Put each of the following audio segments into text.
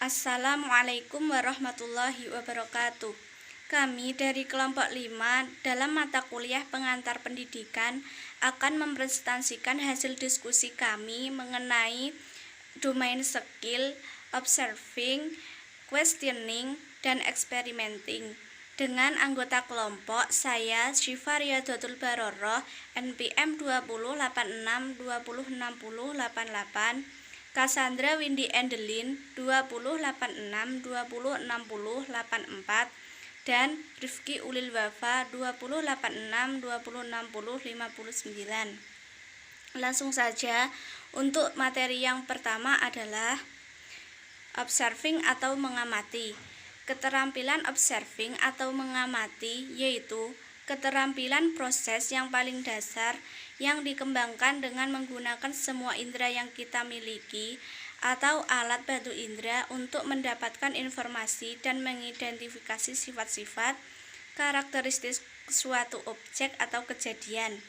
Assalamualaikum warahmatullahi wabarakatuh. Kami dari kelompok 5 dalam mata kuliah pengantar pendidikan akan mempresentasikan hasil diskusi kami mengenai domain skill, observing, questioning, dan experimenting. Dengan anggota kelompok saya Syifa Riyadhatul Baroroh NPM 2086206088, Cassandra Windy Endelin 2086206084, dan Rifki Ulil Wafa 2086206059. Langsung saja, untuk materi yang pertama adalah observing atau mengamati. Keterampilan observing atau mengamati yaitu keterampilan proses yang paling dasar yang dikembangkan dengan menggunakan semua indera yang kita miliki atau alat bantu indera untuk mendapatkan informasi dan mengidentifikasi sifat-sifat karakteristik suatu objek atau kejadian.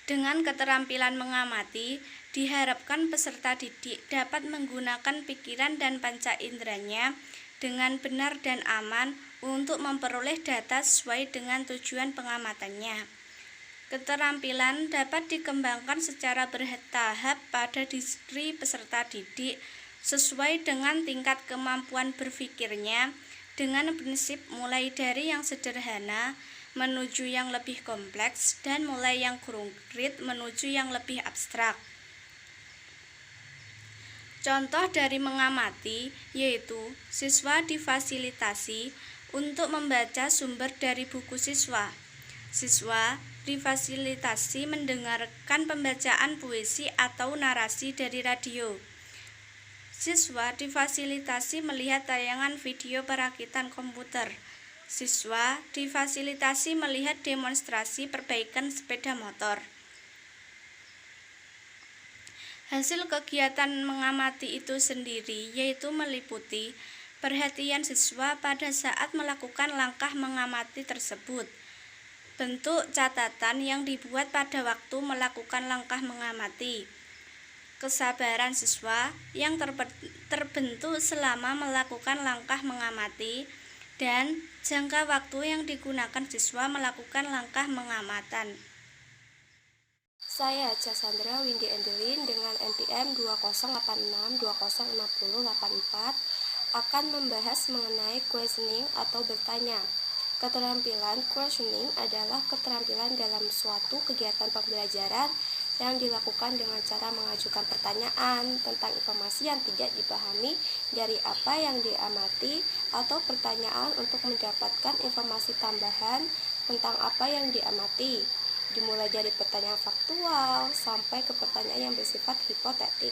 Dengan keterampilan mengamati, diharapkan peserta didik dapat menggunakan pikiran dan panca inderanya dengan benar dan aman untuk memperoleh data sesuai dengan tujuan pengamatannya. Keterampilan dapat dikembangkan secara bertahap pada diri peserta didik sesuai dengan tingkat kemampuan berpikirnya dengan prinsip mulai dari yang sederhana menuju yang lebih kompleks dan mulai yang konkret menuju yang lebih abstrak. Contoh dari mengamati yaitu siswa difasilitasi untuk membaca sumber dari buku siswa. Siswa difasilitasi mendengarkan pembacaan puisi atau narasi dari radio. Siswa difasilitasi melihat tayangan video perakitan komputer. Siswa difasilitasi melihat demonstrasi perbaikan sepeda motor. Hasil kegiatan mengamati itu sendiri yaitu meliputi perhatian siswa pada saat melakukan langkah mengamati tersebut, bentuk catatan yang dibuat pada waktu melakukan langkah mengamati, kesabaran siswa yang terbentuk selama melakukan langkah mengamati, dan jangka waktu yang digunakan siswa melakukan langkah mengamatan. Saya Cassandra Windy Endelin dengan NPM 2086206084 akan membahas mengenai questioning atau bertanya. Keterampilan questioning adalah keterampilan dalam suatu kegiatan pembelajaran yang dilakukan dengan cara mengajukan pertanyaan tentang informasi yang tidak dipahami dari apa yang diamati atau pertanyaan untuk mendapatkan informasi tambahan tentang apa yang diamati, dimulai dari pertanyaan faktual sampai ke pertanyaan yang bersifat hipotetik.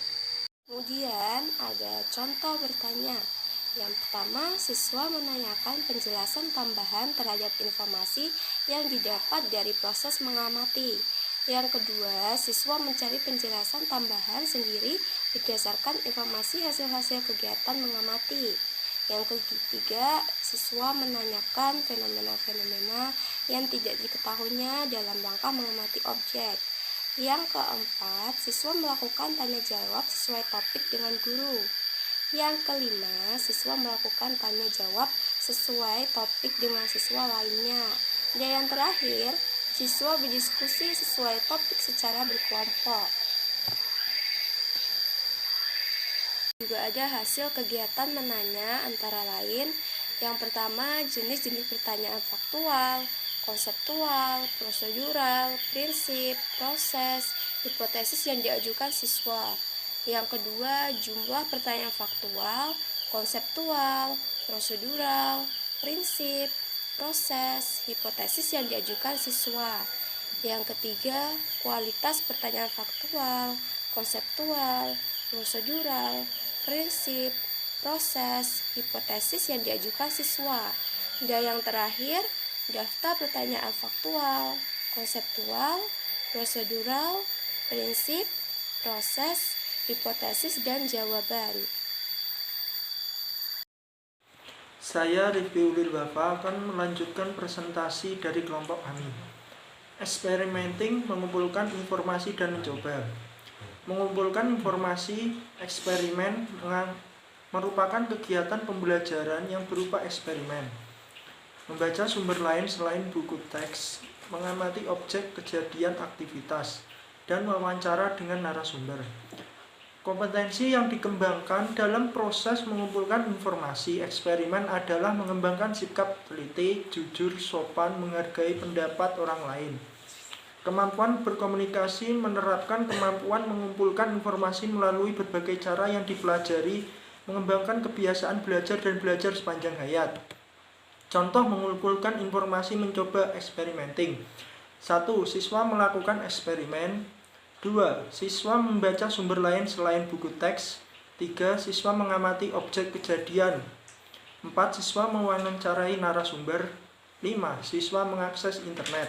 Kemudian ada contoh bertanya. Yang pertama, siswa menanyakan penjelasan tambahan terhadap informasi yang didapat dari proses mengamati. Yang kedua, siswa mencari penjelasan tambahan sendiri berdasarkan informasi hasil-hasil kegiatan mengamati. Yang ketiga, siswa menanyakan fenomena-fenomena yang tidak diketahuinya dalam rangka mengamati objek. Yang keempat, siswa melakukan tanya jawab sesuai topik dengan guru. Yang kelima, siswa melakukan tanya jawab sesuai topik dengan siswa lainnya. Dan yang terakhir, siswa berdiskusi sesuai topik secara berkelompok. Juga ada hasil kegiatan menanya antara lain. Yang pertama, jenis-jenis pertanyaan faktual, konseptual, prosedural, prinsip, proses, hipotesis yang diajukan siswa. Yang kedua, jumlah pertanyaan faktual, konseptual, prosedural, prinsip, proses, hipotesis yang diajukan siswa. Yang ketiga, kualitas pertanyaan faktual, konseptual, prosedural, prinsip, proses, hipotesis yang diajukan siswa. Dan yang terakhir, daftar pertanyaan faktual, konseptual, prosedural, prinsip, proses, hipotesis, dan jawaban. Saya Rifki Ulil Wafa akan melanjutkan presentasi dari kelompok kami. Experimenting, mengumpulkan informasi dan mencoba. Mengumpulkan informasi, eksperimen, merupakan kegiatan pembelajaran yang berupa eksperimen, membaca sumber lain selain buku teks, mengamati objek, kejadian, aktivitas, dan wawancara dengan narasumber. Kompetensi yang dikembangkan dalam proses mengumpulkan informasi eksperimen adalah mengembangkan sikap teliti, jujur, sopan, menghargai pendapat orang lain. Kemampuan berkomunikasi menerapkan kemampuan mengumpulkan informasi melalui berbagai cara yang dipelajari, mengembangkan kebiasaan belajar dan belajar sepanjang hayat. Contoh mengumpulkan informasi mencoba experimenting. 1. Siswa melakukan eksperimen. 2. Siswa membaca sumber lain selain buku teks. 3. Siswa mengamati objek kejadian. 4. Siswa mewawancarai narasumber. 5. Siswa mengakses internet.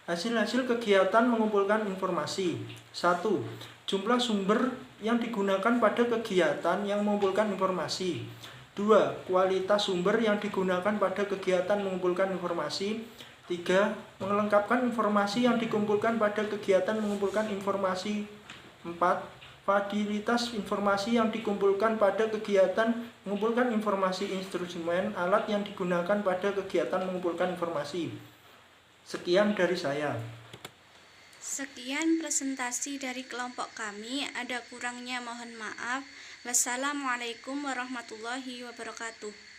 Hasil-hasil kegiatan mengumpulkan informasi. 1. Jumlah sumber yang digunakan pada kegiatan yang mengumpulkan informasi. 2. Kualitas sumber yang digunakan pada kegiatan mengumpulkan informasi. 3. Melengkapkan informasi yang dikumpulkan pada kegiatan mengumpulkan informasi. 4. Fasilitas informasi yang dikumpulkan pada kegiatan mengumpulkan informasi, instrumen, alat yang digunakan pada kegiatan mengumpulkan informasi. Sekian dari saya. Sekian presentasi dari kelompok kami. Ada kurangnya mohon maaf. Wassalamualaikum warahmatullahi wabarakatuh.